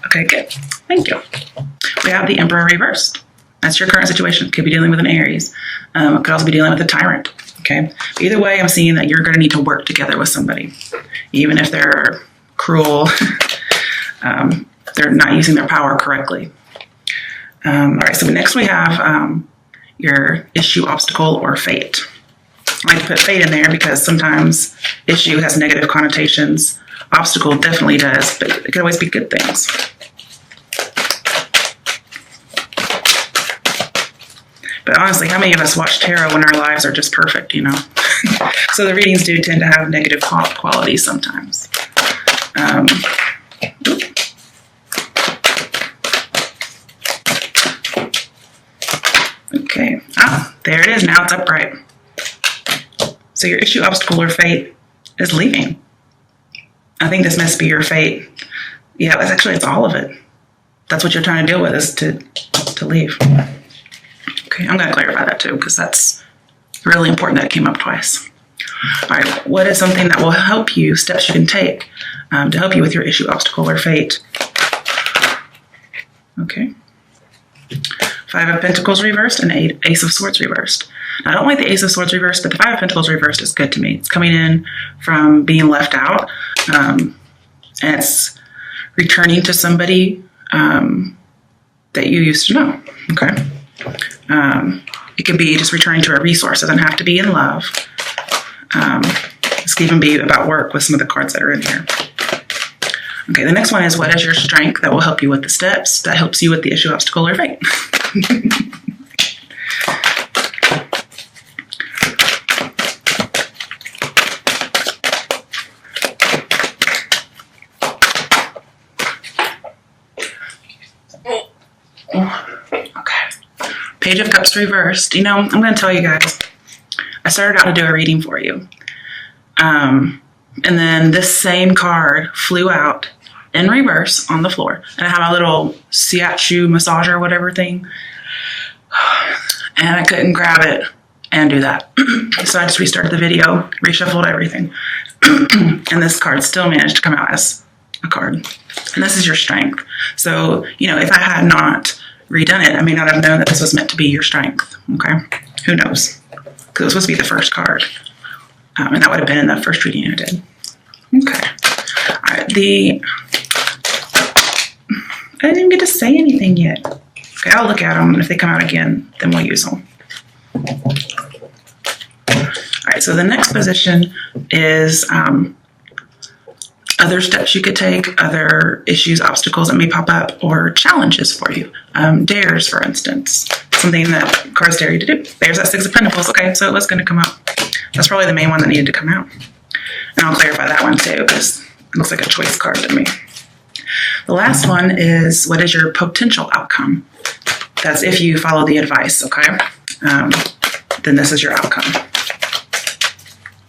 Okay, good. Thank you. We have the Emperor reversed. That's your current situation. Could be dealing with an Aries. Could also be dealing with a tyrant. Okay. Either way, I'm seeing that you're going to need to work together with somebody, even if they're cruel. They're not using their power correctly. All right. So next we have your issue, obstacle, or fate. I like to put fate in there because sometimes issue has negative connotations. Obstacle definitely does, but it could always be good things. But honestly, how many of us watch tarot when our lives are just perfect, you know? So the readings do tend to have negative qualities sometimes. Okay. Ah, there it is. Now it's upright. So your issue, obstacle, or fate is leaving. I think this must be your fate. Yeah, it's all of it. That's what you're trying to deal with, is to leave. Okay, I'm going to clarify that too, because that's really important that it came up twice. All right, what is something that will help you, steps you can take to help you with your issue, obstacle, or fate? Okay. 5 of Pentacles reversed and Ace of Swords reversed. Now, I don't like the Ace of Swords reversed, but the 5 of Pentacles reversed is good to me. It's coming in from being left out, and it's returning to somebody that you used to know. Okay. It can be just returning to a resource. It doesn't have to be in love. This can even be about work with some of the cards that are in here. Okay, the next one is, what is your strength that will help you with the steps that helps you with the issue, obstacle, or fate? Page of Cups reversed. You know, I'm going to tell you guys, I started out to do a reading for you. And then this same card flew out in reverse on the floor. And I have a little shiatsu massager or whatever thing. And I couldn't grab it and do that. So I just restarted the video, reshuffled everything. And this card still managed to come out as a card. And this is your strength. So, you know, if I had not redone it, I may not have known that this was meant to be your strength. Okay, who knows? Because it was supposed to be the first card, and that would have been in the first reading I did. Okay, all right. I didn't even get to say anything yet. Okay, I'll look at them, and if they come out again, then we'll use them. All right. So the next position is other steps you could take, other issues, obstacles that may pop up, or challenges for you. Dares, for instance, something that cards dare you to do. There's that 6 of Pentacles. Okay, so it was going to come out. That's probably the main one that needed to come out. And I'll clarify that one too, because it looks like a choice card to me. The last one is, what is your potential outcome? That's if you follow the advice, okay? Then this is your outcome.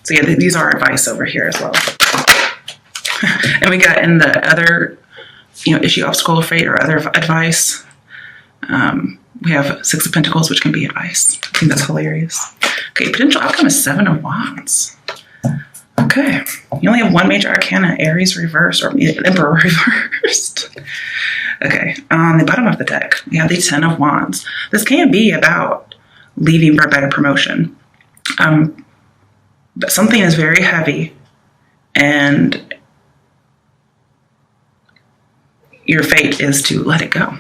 So yeah, these are advice over here as well. And we got in the other, you know, issue, obstacle, or fate, or other advice. We have 6 of Pentacles, which can be advice. I think that's hilarious. Okay, potential outcome is 7 of Wands. Okay, you only have one major arcana, Aries reversed, or Emperor reversed. Okay, on the bottom of the deck, we have the 10 of Wands. This can be about leaving for a better promotion. But something is very heavy, and your fate is to let it go.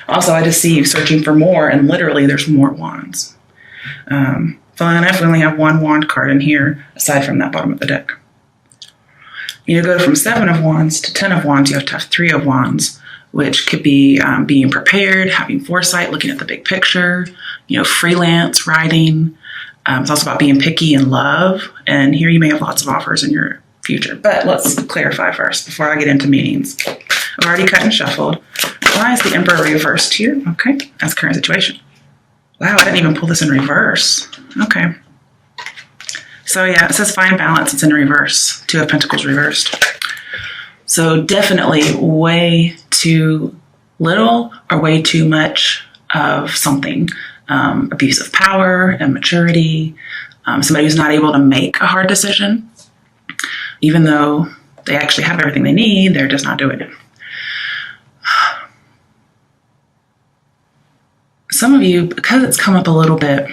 Also, I just see you searching for more, and literally there's more wands. Funnily enough, we only have one wand card in here, aside from that bottom of the deck. You go from 7 of Wands to 10 of Wands, you have to have 3 of Wands, which could be being prepared, having foresight, looking at the big picture, you know, freelance, writing. It's also about being picky in love. And here you may have lots of offers in your future. But let's clarify first before I get into meanings. I've already cut and shuffled. Why is the Emperor reversed here? Okay, that's current situation. Wow, I didn't even pull this in reverse. Okay. So yeah, it says find balance. It's in reverse. 2 of Pentacles reversed. So definitely way too little or way too much of something. Abuse of power, immaturity, somebody who's not able to make a hard decision, even though they actually have everything they need. They're just not doing it. Some of you, because it's come up a little bit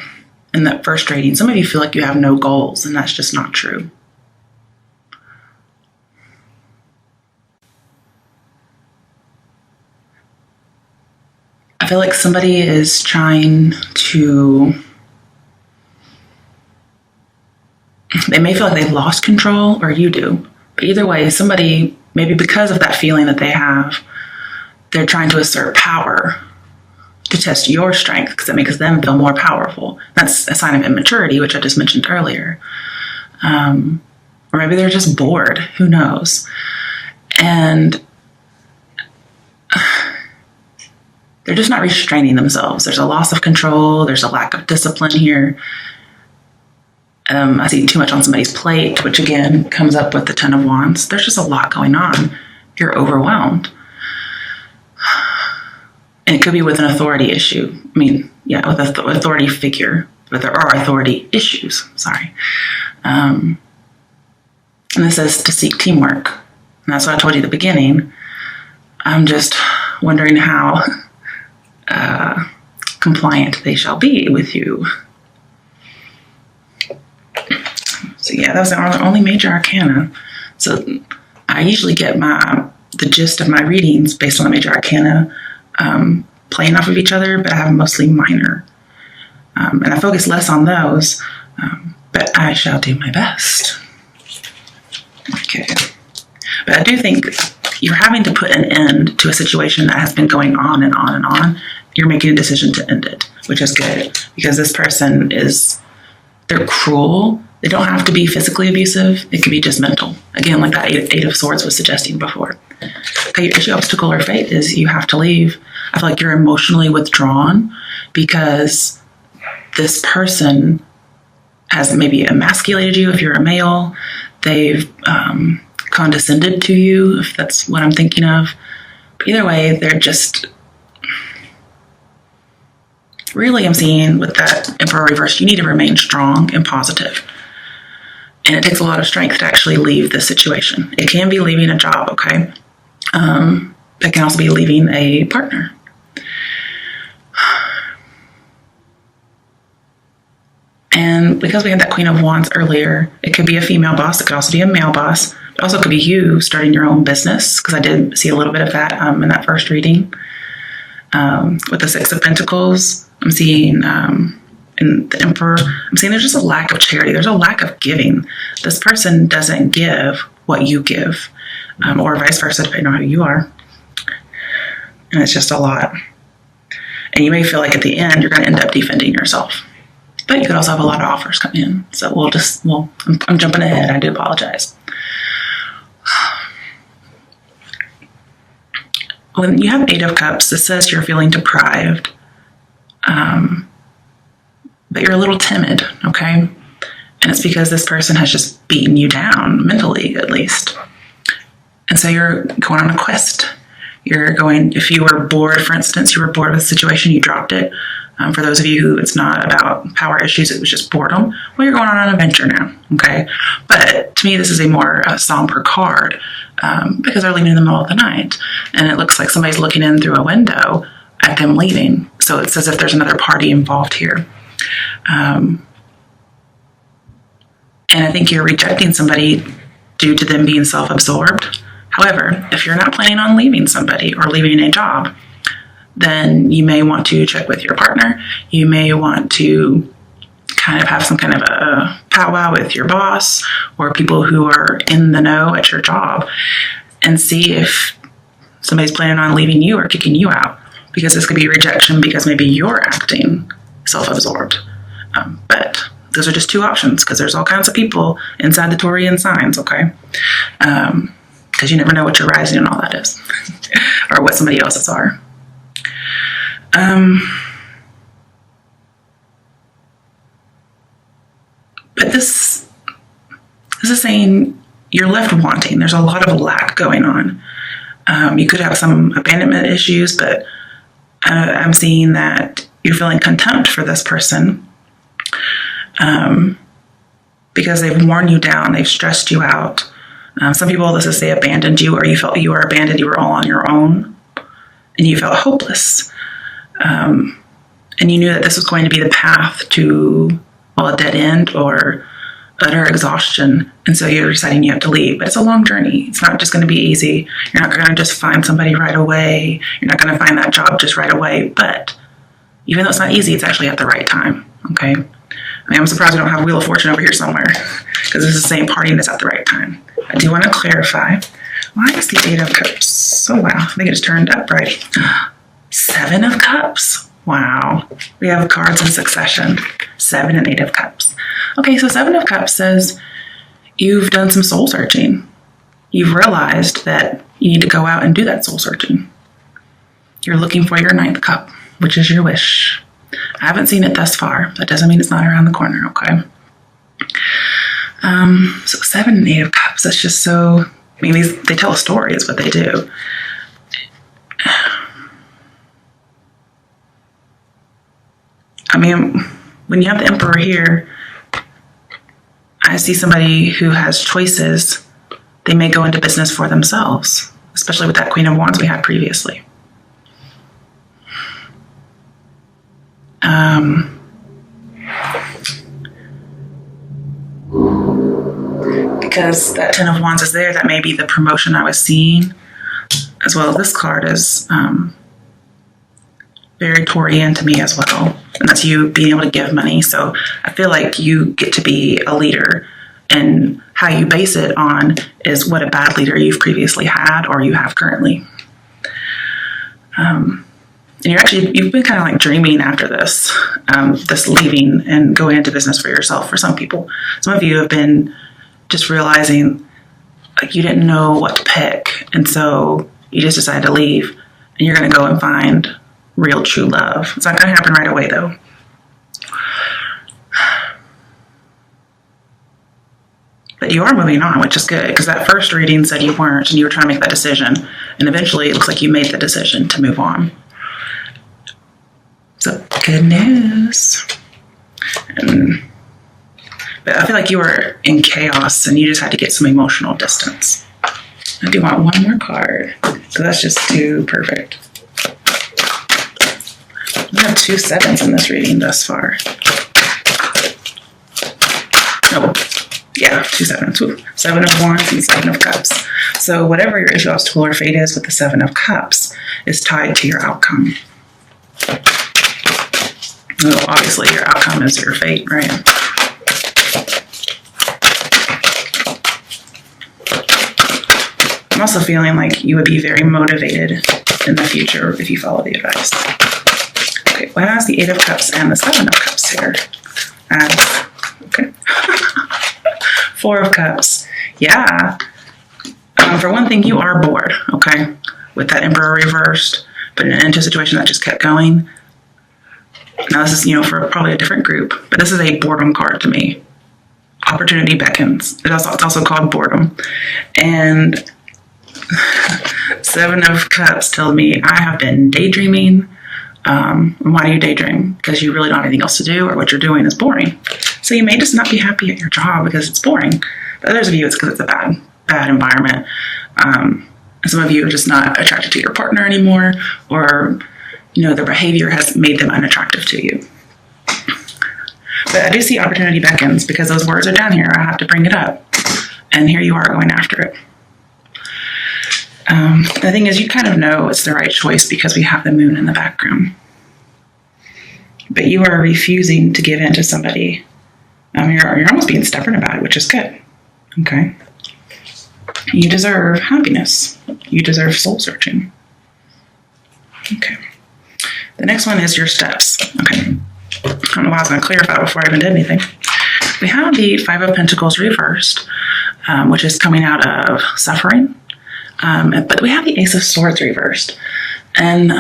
in that first reading, some of you feel like you have no goals, and that's just not true. I feel like somebody is trying to, they may feel like they've lost control, or you do. But either way, somebody, maybe because of that feeling that they have, they're trying to assert power to test your strength because it makes them feel more powerful. That's a sign of immaturity, which I just mentioned earlier. Or maybe they're just bored. Who knows? And they're just not restraining themselves. There's a loss of control. There's a lack of discipline here. I see too much on somebody's plate, which again comes up with the Ten of Wands. There's just a lot going on. You're overwhelmed. And it could be with an authority issue. I mean, yeah, with an authority figure. But there are authority issues. Sorry. And this is to seek teamwork. And that's what I told you at the beginning. I'm just wondering how compliant they shall be with you. So yeah, that was the only major arcana. So I usually get the gist of my readings based on the major arcana playing off of each other, but I have mostly minor. And I focus less on those, but I shall do my best. Okay. But I do think you're having to put an end to a situation that has been going on and on and on. You're making a decision to end it, which is good, because this person they're cruel. They don't have to be physically abusive. It could be just mental. Again, like that Eight of Swords was suggesting before. Okay, your issue, obstacle, or fate is you have to leave. I feel like you're emotionally withdrawn because this person has maybe emasculated you if you're a male. They've condescended to you, if that's what I'm thinking of. But either way, they're just... Really, I'm seeing with that Emperor reverse, you need to remain strong and positive. And it takes a lot of strength to actually leave this situation. It can be leaving a job, okay? It can also be leaving a partner. And because we had that Queen of Wands earlier, it could be a female boss. It could also be a male boss. It also could be you starting your own business, because I did see a little bit of that in that first reading. With the Six of Pentacles, I'm seeing in the Emperor, I'm seeing there's just a lack of charity. There's a lack of giving. This person doesn't give what you give, or vice versa, depending on who you are. And it's just a lot. And you may feel like at the end, you're going to end up defending yourself. But you could also have a lot of offers come in. So I'm jumping ahead. I do apologize. When you have Eight of Cups, it says you're feeling deprived. But you're a little timid, okay? And it's because this person has just beaten you down, mentally at least. And so you're going on a quest. If you were bored, for instance, you were bored with the situation, you dropped it. For those of you who it's not about power issues, it was just boredom, well, you're going on an adventure now, okay? But to me, this is a more somber card because they're leaving in the middle of the night. And it looks like somebody's looking in through a window at them leaving. So it's as if there's another party involved here. And I think you're rejecting somebody due to them being self-absorbed. However, if you're not planning on leaving somebody or leaving a job, then you may want to check with your partner. You may want to kind of have some kind of a powwow with your boss or people who are in the know at your job and see if somebody's planning on leaving you or kicking you out, because this could be rejection because maybe you're acting self-absorbed. But those are just two options, because there's all kinds of people inside the Taurian signs, okay? Because you never know what your rising and all that is or what somebody else's are. But this is saying you're left wanting. There's a lot of lack going on. You could have some abandonment issues, but I'm seeing that you're feeling contempt for this person because they've worn you down, they've stressed you out, Some people, let's just say, abandoned you, or you felt you were abandoned, you were all on your own, and you felt hopeless. And you knew that this was going to be the path to, well, a dead end or utter exhaustion. And so you're deciding you have to leave. But it's a long journey. It's not just going to be easy. You're not going to just find somebody right away. You're not going to find that job just right away. But even though it's not easy, it's actually at the right time. Okay? I mean, I'm surprised we don't have Wheel of Fortune over here somewhere, because it's the same party and it's at the right time. I do want to clarify. Why is the 8 of Cups? Oh, wow. I think it just turned up right. 7 of Cups. Wow. We have cards in succession. 7 and 8 of Cups. Okay, so 7 of Cups says you've done some soul searching. You've realized that you need to go out and do that soul searching. You're looking for your 9th cup, which is your wish. I haven't seen it thus far. That doesn't mean it's not around the corner, okay? So 7 and 8 of Cups, that's just so... I mean, they tell a story is what they do. I mean, when you have the Emperor here, I see somebody who has choices. They may go into business for themselves, especially with that Queen of Wands we had previously. Because that 10 of Wands is there, that may be the promotion I was seeing, as well as this card is very Taurian to me as well. And that's you being able to give money. So I feel like you get to be a leader, and how you base it on is what a bad leader you've previously had or you have currently. And you've been kind of like dreaming after this, this leaving and going into business for yourself for some people. Some of you have been just realizing like you didn't know what to pick. And so you just decided to leave, and you're going to go and find real true love. It's not going to happen right away though. But you are moving on, which is good, because that first reading said you weren't, and you were trying to make that decision. And eventually it looks like you made the decision to move on. So good news. But I feel like you were in chaos and you just had to get some emotional distance. I do want one more card, because that's just too perfect. We have 2 7s in this reading thus far. Oh, yeah, 2 7s. Ooh, 7 of Wands and 7 of Cups. So whatever your issue, obstacle, or fate is with the 7 of Cups is tied to your outcome. Well, obviously your outcome is your fate, right? I'm also feeling like you would be very motivated in the future if you follow the advice. Okay, what has the 8 of Cups and the 7 of Cups here? Okay. 4 of Cups. Yeah. For one thing, you are bored, okay? With that Emperor reversed, but into a situation that just kept going. Now this is, for probably a different group, but this is a boredom card to me. Opportunity beckons. It's also called boredom. And 7 of Cups tells me I have been daydreaming. Why do you daydream? Because you really don't have anything else to do, or what you're doing is boring. So you may just not be happy at your job because it's boring. But others of you, it's because it's a bad environment. Some of you are just not attracted to your partner anymore, or their behavior has made them unattractive to you. But I do see opportunity beckons, because those words are down here. I have to bring it up. And here you are going after it. The thing is, you kind of know it's the right choice because we have the moon in the background. But you are refusing to give in to somebody. You're almost being stubborn about it, which is good. Okay? You deserve happiness. You deserve soul searching. Okay. The next one is your steps. Okay. I don't know why I was going to clarify before I even did anything. We have the 5 of Pentacles reversed, which is coming out of suffering. But we have the Ace of Swords reversed. And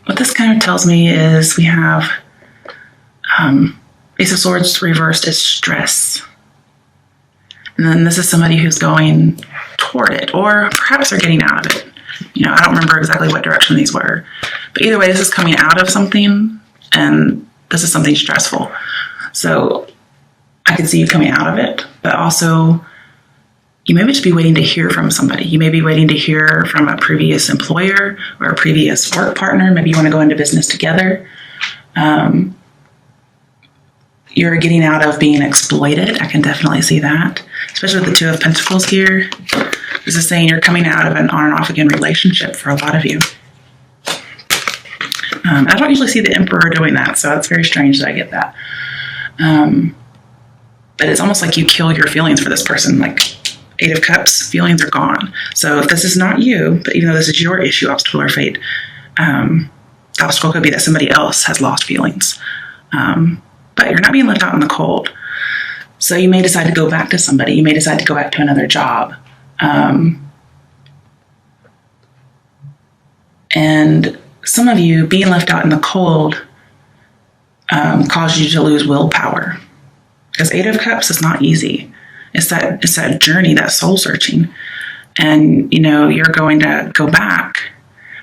what this kind of tells me is we have Ace of Swords reversed is stress. And then this is somebody who's going toward it, or perhaps they're getting out of it. I don't remember exactly what direction these were. But either way, this is coming out of something, and this is something stressful. So I can see you coming out of it, but also you may just be waiting to hear from somebody. You may be waiting to hear from a previous employer or a previous work partner. Maybe you want to go into business together. You're getting out of being exploited. I can definitely see that, especially with the Two of Pentacles here. This is saying you're coming out of an on and off again relationship for a lot of you. I don't usually see the Emperor doing that, so it's very strange that I get that. But it's almost like you kill your feelings for this person. Like Eight of Cups, feelings are gone. So if this is not you, but even though this is your issue, obstacle or fate, the obstacle could be that somebody else has lost feelings. But you're not being left out in the cold. So you may decide to go back to somebody. You may decide to go back to another job. And some of you being left out in the cold caused you to lose willpower. Because Eight of Cups is not easy. It's that journey, that soul searching. And, you're going to go back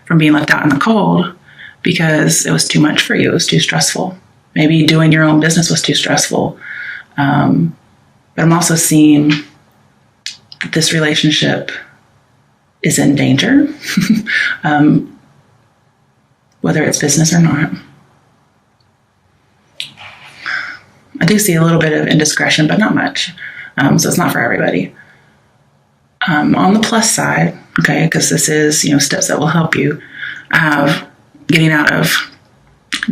from being left out in the cold because it was too much for you. It was too stressful. Maybe doing your own business was too stressful. But I'm also seeing that this relationship is in danger, whether it's business or not. I do see a little bit of indiscretion, but not much. So it's not for everybody. On the plus side, okay, because this is, steps that will help you, getting out of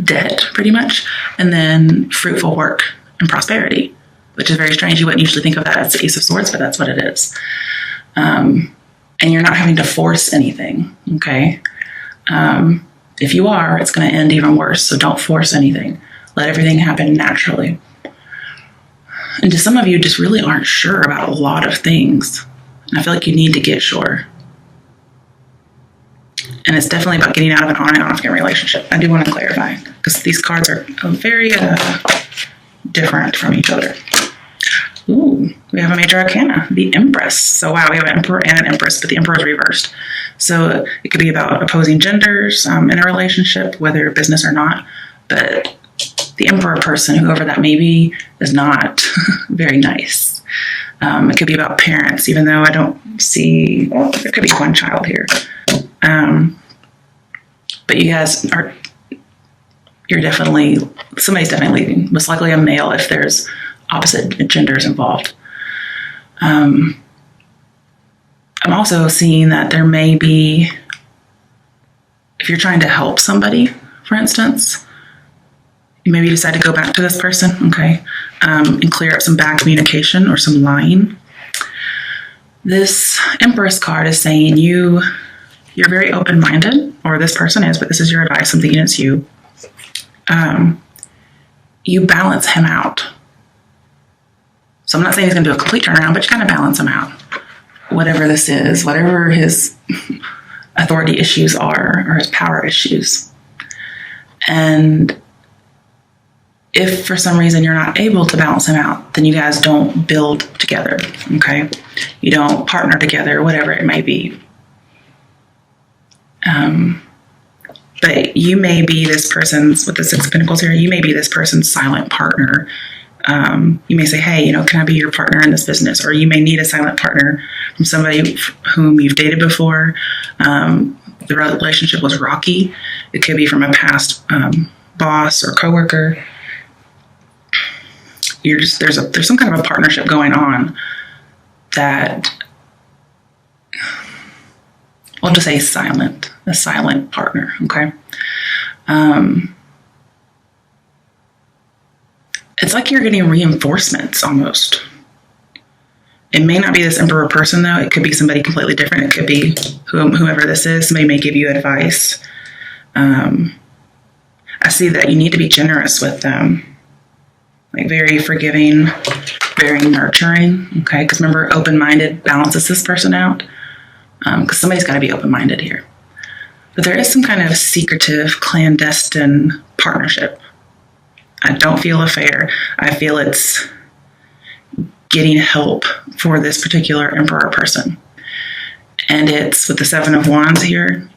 debt, pretty much, and then fruitful work and prosperity, which is very strange. You wouldn't usually think of that as the Ace of Swords, but that's what it is. And you're not having to force anything, okay? If you are, it's going to end even worse, so don't force anything. Let everything happen naturally. And to some of you, just really aren't sure about a lot of things. And I feel like you need to get sure. And it's definitely about getting out of an on and off again relationship. I do want to clarify, because these cards are very different from each other. Ooh, we have a major arcana, the Empress. So wow, we have an Emperor and an Empress, but the Emperor is reversed. So it could be about opposing genders in a relationship, whether business or not. But the Emperor person, whoever that may be, is not very nice. It could be about parents, even though I don't see, well, there could be one child here. But you guys somebody's definitely leaving, most likely a male if there's opposite genders involved. I'm also seeing that there may be, if you're trying to help somebody, for instance, you maybe decide to go back to this person, okay, and clear up some bad communication or some lying. This Empress card is saying you're very open-minded, or this person is, but this is your advice. I'm thinking it's you. You balance him out. So I'm not saying he's going to do a complete turnaround, but you kind of balance him out. Whatever this is, whatever his authority issues are, or his power issues. And if for some reason you're not able to balance him out, then you guys don't build together, okay? You don't partner together, whatever it may be. But you may be this person's, with the Six of Pentacles here, you may be this person's silent partner. You may say, hey, can I be your partner in this business? Or you may need a silent partner from somebody whom you've dated before. The relationship was rocky. It could be from a past boss or coworker. There's some kind of a partnership going on that, I'll just say a silent partner, okay? It's like you're getting reinforcements almost. It may not be this Emperor person, though. It could be somebody completely different. It could be whoever this is. Somebody may give you advice. I see that you need to be generous with them. Like very forgiving, very nurturing, okay? Because remember, open-minded balances this person out. Because somebody's got to be open-minded here. But there is some kind of secretive, clandestine partnership. I don't feel a affair. I feel it's getting help for this particular Emperor person. And it's with the Seven of Wands here.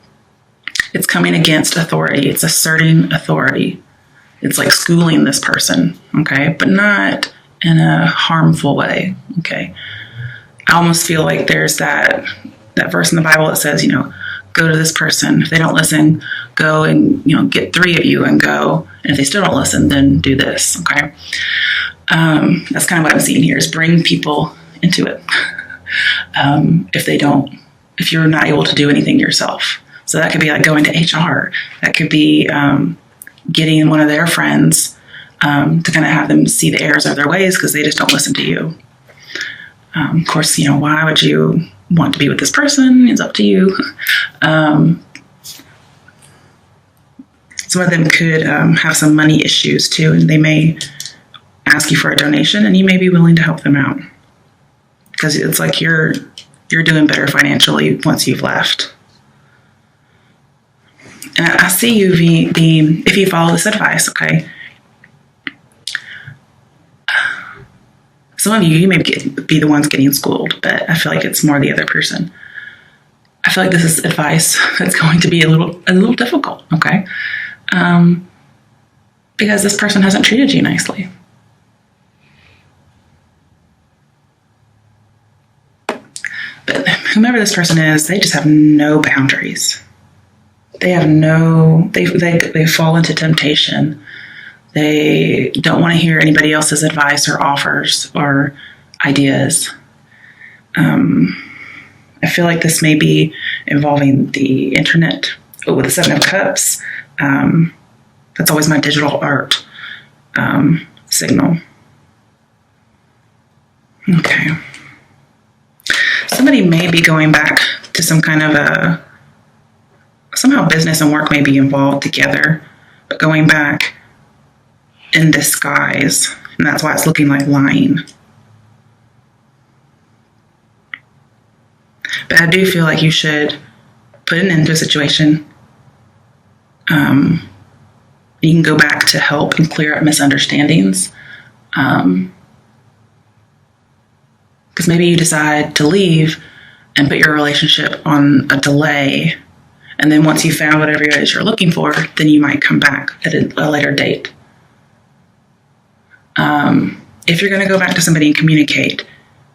It's coming against authority. It's asserting authority. It's like schooling this person, okay? But not in a harmful way, okay? I almost feel like there's that verse in the Bible that says, go to this person. If they don't listen, go and, get 3 of you and go. And if they still don't listen, then do this. Okay. That's kind of what I'm seeing here, is bring people into it. If you're not able to do anything yourself. So that could be like going to HR. That could be getting one of their friends to kind of have them see the errors of their ways because they just don't listen to you. Of course, why would you want to be with this person? It's up to you. Some of them could have some money issues too, and they may ask you for a donation, and you may be willing to help them out because it's like you're doing better financially once you've left. And I see you being, if you follow this advice, okay. Some of you may be the ones getting schooled, but I feel like it's more the other person. I feel like this is advice that's going to be a little difficult, okay? Because this person hasn't treated you nicely. But whomever this person is, they just have no boundaries. They fall into temptation. They don't want to hear anybody else's advice or offers or ideas. I feel like this may be involving the internet. Oh, with the 7 of Cups, that's always my digital art signal. Okay. Somebody may be going back to some kind of somehow business and work may be involved together, but going back in disguise, and that's why it's looking like lying. But I do feel like you should put an end to a situation. You can go back to help and clear up misunderstandings. Because maybe you decide to leave and put your relationship on a delay. And then once you found whatever it is you're looking for, then you might come back at a later date. If you're going to go back to somebody and communicate,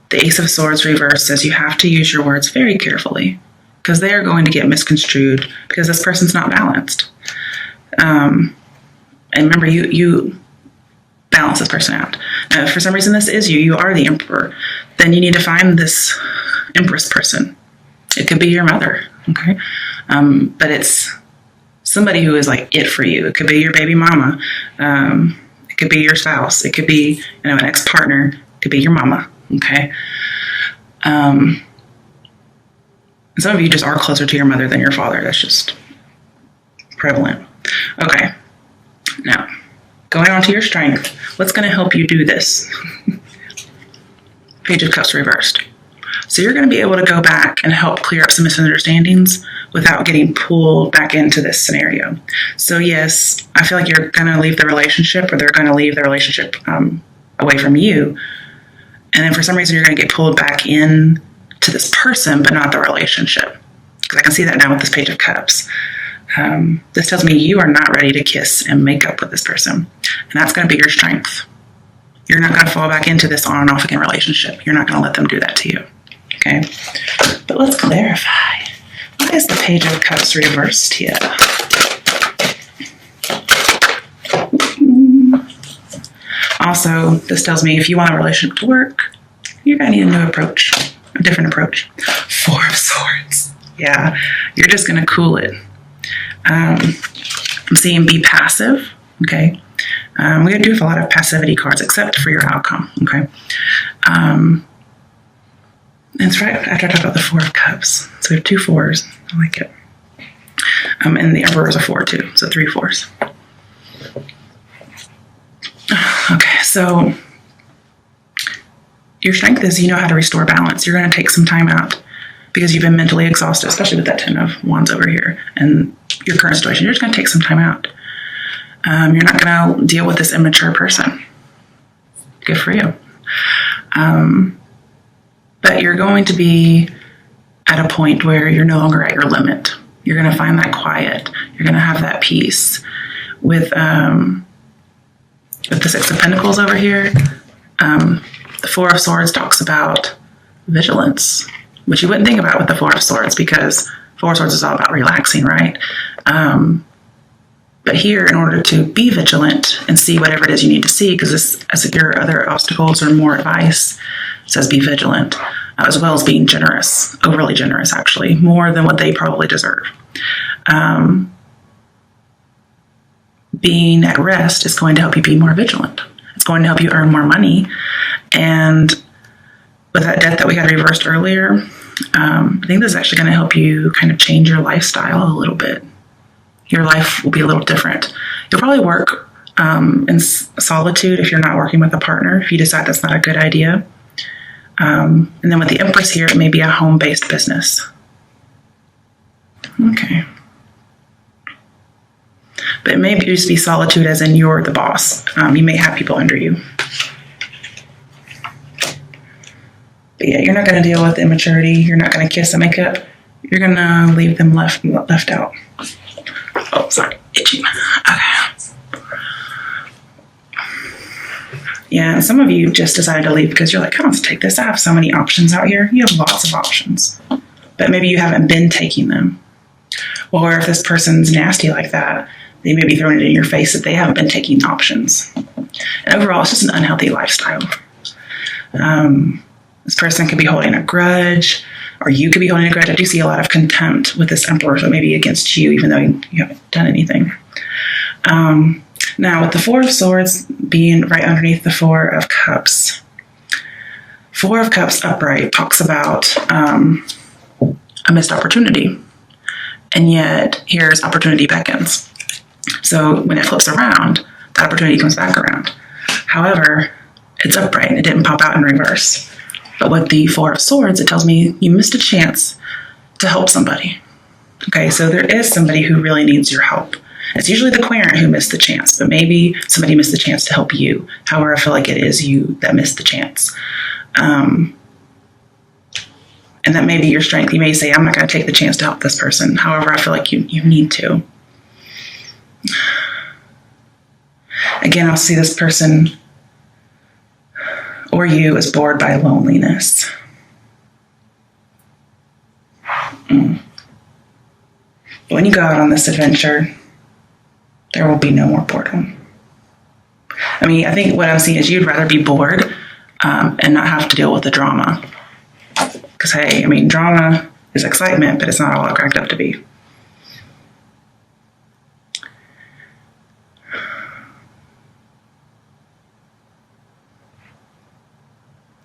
the Ace of Swords reverse says you have to use your words very carefully because they are going to get misconstrued because this person's not balanced. And remember, you balance this person out. If for some reason this is you are the Emperor, then you need to find this Empress person. It could be your mother, okay? But it's somebody who is like it for you. It could be your baby mama. It could be your spouse. It could be, an ex-partner. It could be your mama, okay? Some of you just are closer to your mother than your father. That's just prevalent. Okay. Now, going on to your strength, what's going to help you do this? Page of Cups reversed. So you're going to be able to go back and help clear up some misunderstandings without getting pulled back into this scenario. So yes, I feel like you're going to leave the relationship, or they're going to leave the relationship away from you. And then for some reason, you're going to get pulled back in to this person, but not the relationship. Because I can see that now with this Page of Cups. This tells me you are not ready to kiss and make up with this person. And that's going to be your strength. You're not going to fall back into this on and off again relationship. You're not going to let them do that to you. Okay? But let's clarify. What is the Page of Cups reversed here? Also, this tells me if you want a relationship to work, you're going to need a new approach, a different approach. 4 of Swords. Yeah, you're just going to cool it. I'm seeing be passive, okay? We do have a lot of passivity cards, except for your outcome, okay? That's right after I talked about the 4 of Cups. So we have 2 4s. I like it. And the Emperor is a 4 too, so 3 4s. Okay, so your strength is you know how to restore balance. You're going to take some time out because you've been mentally exhausted, especially with that 10 of Wands over here and your current situation. You're just going to take some time out. You're not going to deal with this immature person. Good for you. But you're going to be at a point where you're no longer at your limit. You're going to find that quiet. You're going to have that peace. With the 6 of Pentacles over here, the 4 of Swords talks about vigilance, which you wouldn't think about with the Four of Swords, because Four of Swords is all about relaxing, right? But here, in order to be vigilant and see whatever it is you need to see, because this, as if your other obstacles or more advice, says be vigilant, as well as being generous, overly generous, actually, more than what they probably deserve. Being at rest is going to help you be more vigilant. It's going to help you earn more money. And with that death that we had reversed earlier, I think this is actually going to help you kind of change your lifestyle a little bit. Your life will be a little different. You'll probably work in solitude if you're not working with a partner, if you decide that's not a good idea. And then with the Empress here, it may be a home-based business. Okay. But it may just be solitude as in you're the boss. You may have people under you. But yeah, you're not going to deal with immaturity. You're not going to kiss and make up. You're going to leave them left out. Oh, sorry. Itchy. Okay. Yeah, and some of you just decided to leave because you're like, I don't take this. I have so many options out here. You have lots of options. But maybe you haven't been taking them. Or if this person's nasty like that, they may be throwing it in your face that they haven't been taking options. And overall, it's just an unhealthy lifestyle. This person could be holding a grudge, or you could be holding a grudge. I do see a lot of contempt with this Emperor, so maybe against you, even though you haven't done anything. Now, with the Four of Swords being right underneath the Four of Cups, Four of Cups upright talks about a missed opportunity. And yet, here's opportunity beckons. So when it flips around, that opportunity comes back around. However, it's upright. It didn't pop out in reverse. But with the Four of Swords, it tells me you missed a chance to help somebody. Okay, so there is somebody who really needs your help. It's usually the querent who missed the chance, but maybe somebody missed the chance to help you. However, I feel like it is you that missed the chance. And that may be your strength. You may say, I'm not going to take the chance to help this person. However, I feel like you need to. Again, I'll see this person or you is bored by loneliness. But when you go out on this adventure, there will be no more boredom. I mean, I think what I'm seeing is you'd rather be bored and not have to deal with the drama. Because, hey, I mean, drama is excitement, but it's not all it cracked up to be.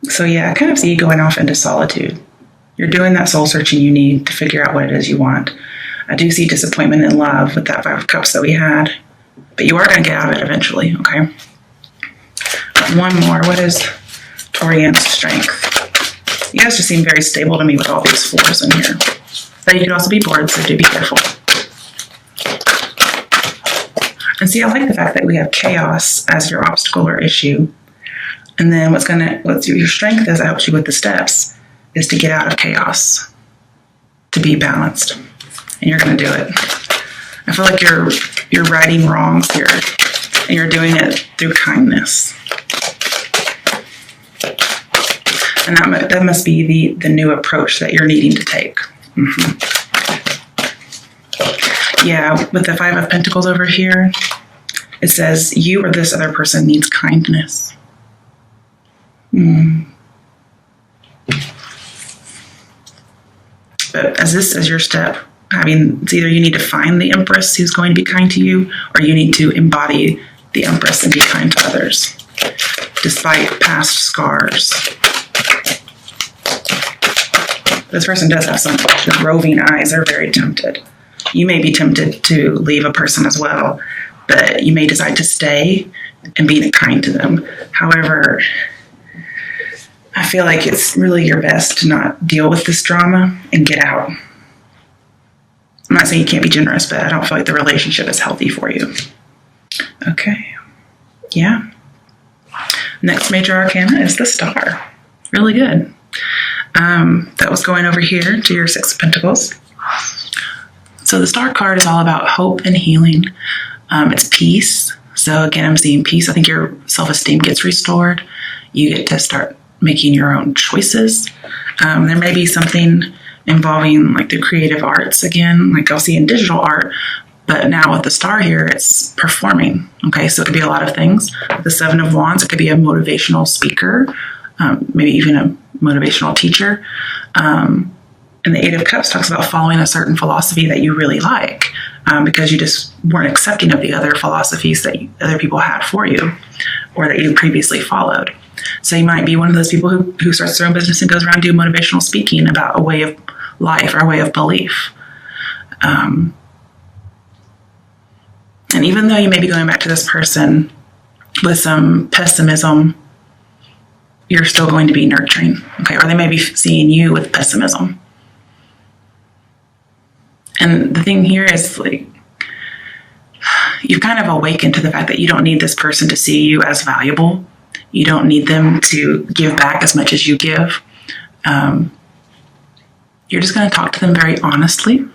So, yeah, I kind of see you going off into solitude. You're doing that soul searching you need to figure out what it is you want. I do see disappointment in love with that Five of Cups that we had. But you are going to get out of it eventually, okay? One more. What is Taurian's strength? You guys just seem very stable to me with all these fours in here. But you could also be bored, so do be careful. And see, I like the fact that we have chaos as your obstacle or issue. And then what your strength is, that helps you with the steps, is to get out of chaos, to be balanced. And you're going to do it. I feel like you're righting wrongs here, and you're doing it through kindness. And that must be the new approach that you're needing to take. Mm-hmm. Yeah, with the Five of Pentacles over here, it says you or this other person needs kindness. But as your step, it's either you need to find the Empress who's going to be kind to you, or you need to embody the Empress and be kind to others, despite past scars. This person does have some roving eyes. They're very tempted. You may be tempted to leave a person as well, but you may decide to stay and be kind to them. However, I feel like it's really your best to not deal with this drama and get out. I'm not saying you can't be generous, but I don't feel like the relationship is healthy for you. Okay. Yeah. Next major arcana is the Star. Really good. That was going over here to your Six of Pentacles. So the Star card is all about hope and healing. It's peace. So again, I'm seeing peace. I think your self-esteem gets restored. You get to start making your own choices. There may be something involving like the creative arts again, like I'll see in digital art, but now with the star here, it's performing. Okay, so it could be a lot of things. The Seven of Wands, it could be a motivational speaker, maybe even a motivational teacher. And the Eight of Cups talks about following a certain philosophy that you really like, because you just weren't accepting of the other philosophies that other people had for you or that you previously followed. So you might be one of those people who starts their own business and goes around doing motivational speaking about a way of life or a way of belief. And even though you may be going back to this person with some pessimism, you're still going to be nurturing, okay? Or they may be seeing you with pessimism. And the thing here is, like, you've kind of awakened to the fact that you don't need this person to see you as valuable. You don't need them to give back as much as you give. You're just going to talk to them very honestly.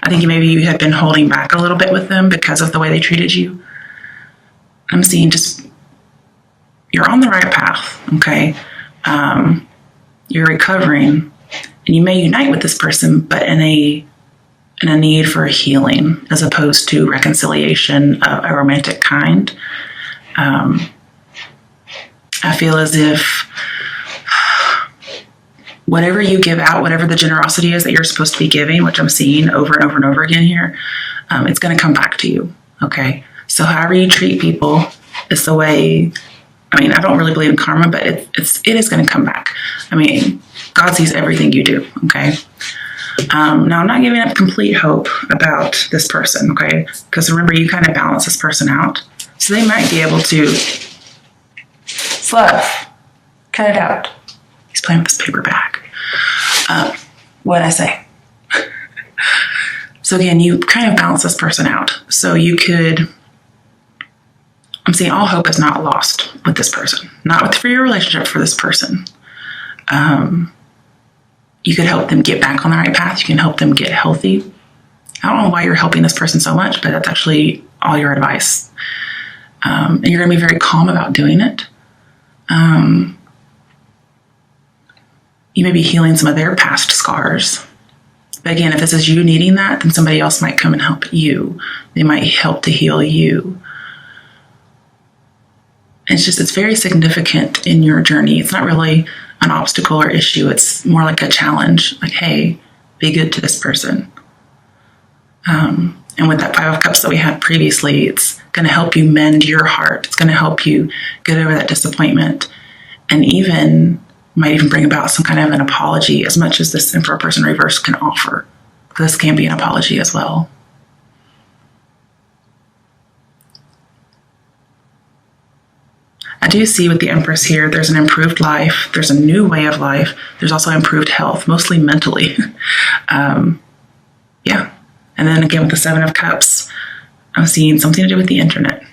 I think maybe you had been holding back a little bit with them because of the way they treated you. I'm seeing just, you're on the right path, okay? You're recovering, and you may unite with this person, but in a need for healing as opposed to reconciliation of a romantic kind. I feel as if whatever you give out, whatever the generosity is that you're supposed to be giving, which I'm seeing over and over and over again here, it's going to come back to you, okay? So however you treat people is the way, I mean, I don't really believe in karma, but it is going to come back. I mean, God sees everything you do, okay? Now, I'm not giving up complete hope about this person, okay? Because remember, you kind of balance this person out. So they might be able to, Fluff, cut it out. He's playing with this paper bag. What'd I say? So again, you kind of balance this person out. So you could, I'm saying all hope is not lost with this person. Not for your relationship, for this person. You could help them get back on the right path. You can help them get healthy. I don't know why you're helping this person so much, but that's actually all your advice. And you're going to be very calm about doing it. You may be healing some of their past scars. But again, if this is you needing that, then somebody else might come and help you. They might help to heal you. It's very significant in your journey. It's not really an obstacle or issue. It's more like a challenge. Like, hey, be good to this person. And with that Five of Cups that we had previously, it's going to help you mend your heart. It's going to help you get over that disappointment, and might even bring about some kind of an apology, as much as this Emperor person reverse can offer. This can be an apology as well. I do see with the Empress here, there's an improved life. There's a new way of life. There's also improved health, mostly mentally. Yeah. And then again, with the Seven of Cups, I'm seeing something to do with the internet.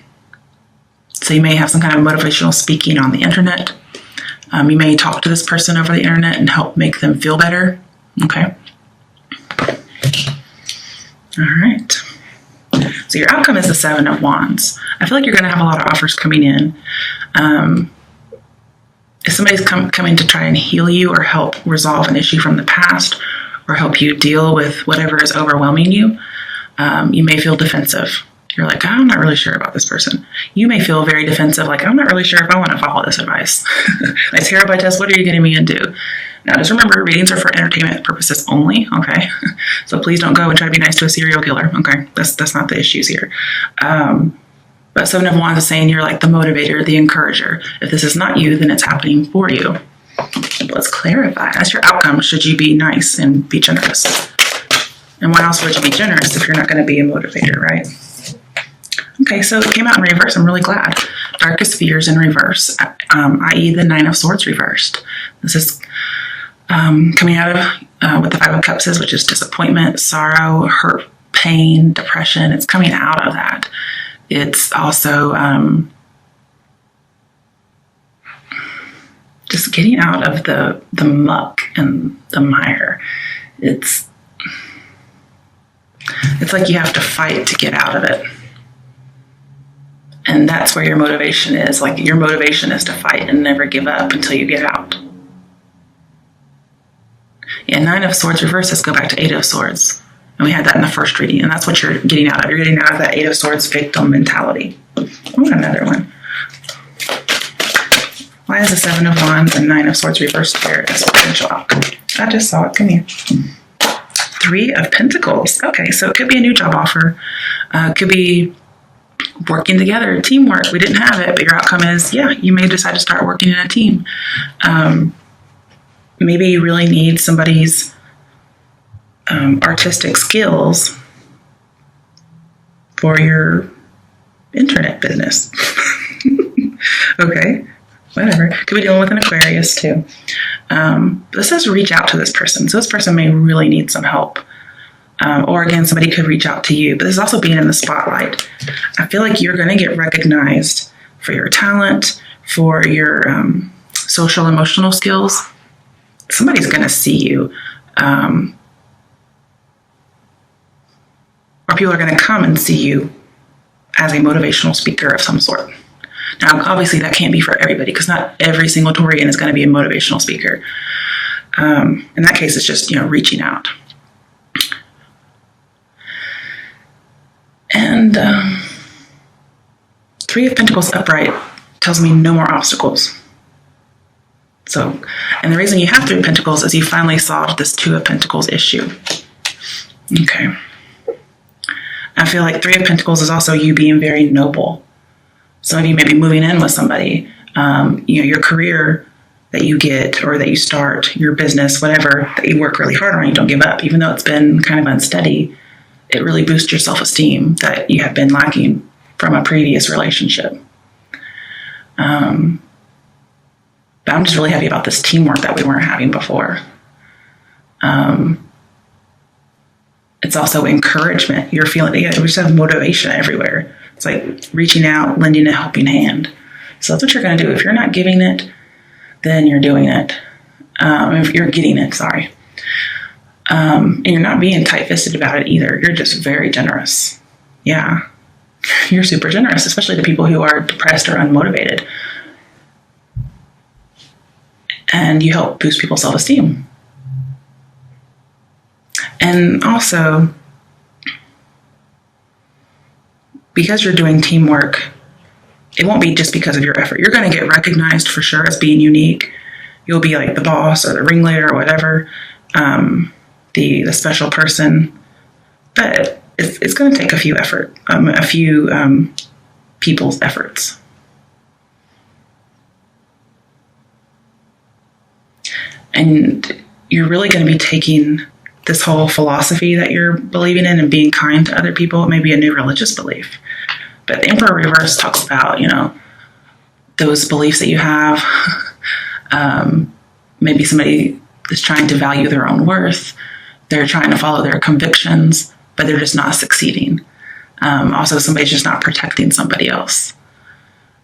So you may have some kind of motivational speaking on the internet. You may talk to this person over the internet and help make them feel better. Okay. All right. So your outcome is the Seven of Wands. I feel like you're going to have a lot of offers coming in. If somebody's coming to try and heal you or help resolve an issue from the past or help you deal with whatever is overwhelming you, you may feel defensive. You're like, I'm not really sure about this person. You may feel very defensive, like, I'm not really sure if I want to follow this advice. Nice tarot by test, what are you getting me into? Now, just remember, readings are for entertainment purposes only, okay? So please don't go and try to be nice to a serial killer, okay? That's not the issues here. But Seven of Wands is saying you're like the motivator, the encourager. If this is not you, then it's happening for you. Let's clarify. That's your outcome. Should you be nice and be generous? And why else would you be generous if you're not going to be a motivator, right? Okay, so it came out in reverse. I'm really glad. Darkest fears in reverse, i.e. the Nine of Swords reversed. This is coming out of what the Five of Cups is, which is disappointment, sorrow, hurt, pain, depression. It's coming out of that. It's also just getting out of the muck and the mire. It's like you have to fight to get out of it. And that's where your motivation is. Like, your motivation is to fight and never give up until you get out. Yeah, Nine of Swords reversed. Let's go back to Eight of Swords. And we had that in the first reading, and that's what you're getting out of. You're getting out of that Eight of Swords victim mentality. Oh, another one. Why is the Seven of Wands and Nine of Swords reversed here as potential outcome? I just saw it. Come here. Three of Pentacles. Okay, so it could be a new job offer. Could be working together, teamwork. We didn't have it, but your outcome is, yeah, you may decide to start working in a team. Maybe you really need somebody's artistic skills for your internet business. Okay, whatever. Could be dealing with an Aquarius too. This says reach out to this person. So this person may really need some help. Or again, somebody could reach out to you. But this is also being in the spotlight. I feel like you're going to get recognized for your talent, for your social emotional skills. Somebody's going to see you. Or people are going to come and see you as a motivational speaker of some sort. Now, obviously, that can't be for everybody because not every single Taurian is going to be a motivational speaker. In that case, it's just, reaching out. And Three of Pentacles upright tells me no more obstacles. So, and the reason you have Three of Pentacles is you finally solved this Two of Pentacles issue. Okay. I feel like Three of Pentacles is also you being very noble. Some of you may be moving in with somebody. Your career that you get or that you start, your business, whatever, that you work really hard on, you don't give up. Even though it's been kind of unsteady, it really boosts your self-esteem that you have been lacking from a previous relationship. But I'm just really happy about this teamwork that we weren't having before. It's also encouragement. You're feeling, we just have motivation everywhere. It's like reaching out, lending a helping hand. So that's what you're going to do. If you're not giving it, then you're doing it. If you're getting it, sorry. And you're not being tight-fisted about it either. You're just very generous. Yeah. You're super generous, especially to people who are depressed or unmotivated. And you help boost people's self-esteem. And also, because you're doing teamwork, it won't be just because of your effort. You're going to get recognized for sure as being unique. You'll be like the boss or the ringleader or whatever, the special person. But it's going to take a few people's efforts. And you're really going to be taking this whole philosophy that you're believing in and being kind to other people. It may be a new religious belief. But the Emperor reverse talks about, those beliefs that you have. Maybe somebody is trying to value their own worth. They're trying to follow their convictions, but they're just not succeeding. Also, somebody's just not protecting somebody else.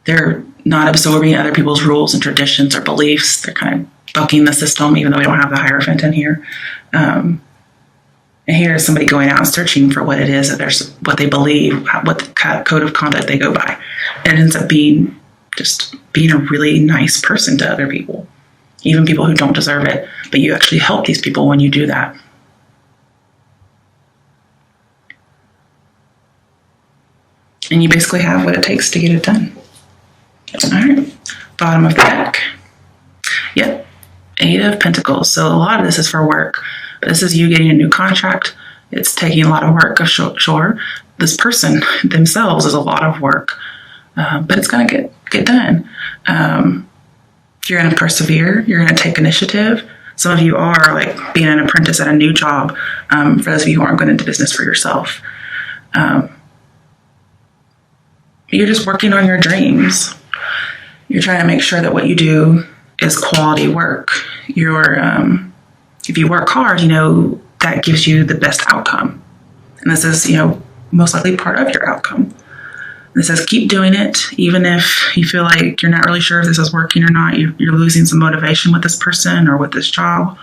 They're not absorbing other people's rules and traditions or beliefs. They're kind of bucking the system, even though we don't have the Hierophant in here. And here is somebody going out and searching for what it is that what they believe, what the code of conduct they go by. And it ends up being a really nice person to other people, even people who don't deserve it. But you actually help these people when you do that. And you basically have what it takes to get it done. All right, bottom of the deck. Yep, Eight of Pentacles. So a lot of this is for work. But this is you getting a new contract. It's taking a lot of work, sure. This person themselves is a lot of work. But it's going to get done. You're going to persevere. You're going to take initiative. Some of you are like being an apprentice at a new job. For those of you who aren't going into business for yourself. You're just working on your dreams. You're trying to make sure that what you do is quality work. If you work hard, that gives you the best outcome. And this is, most likely part of your outcome. And it says keep doing it, even if you feel like you're not really sure if this is working or not. You're losing some motivation with this person or with this job.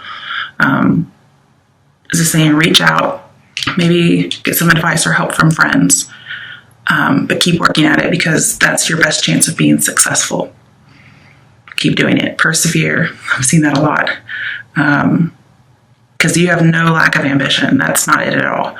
This is saying reach out, maybe get some advice or help from friends. But keep working at it because that's your best chance of being successful. Keep doing it. Persevere. I've seen that a lot. because you have no lack of ambition. That's not it at all.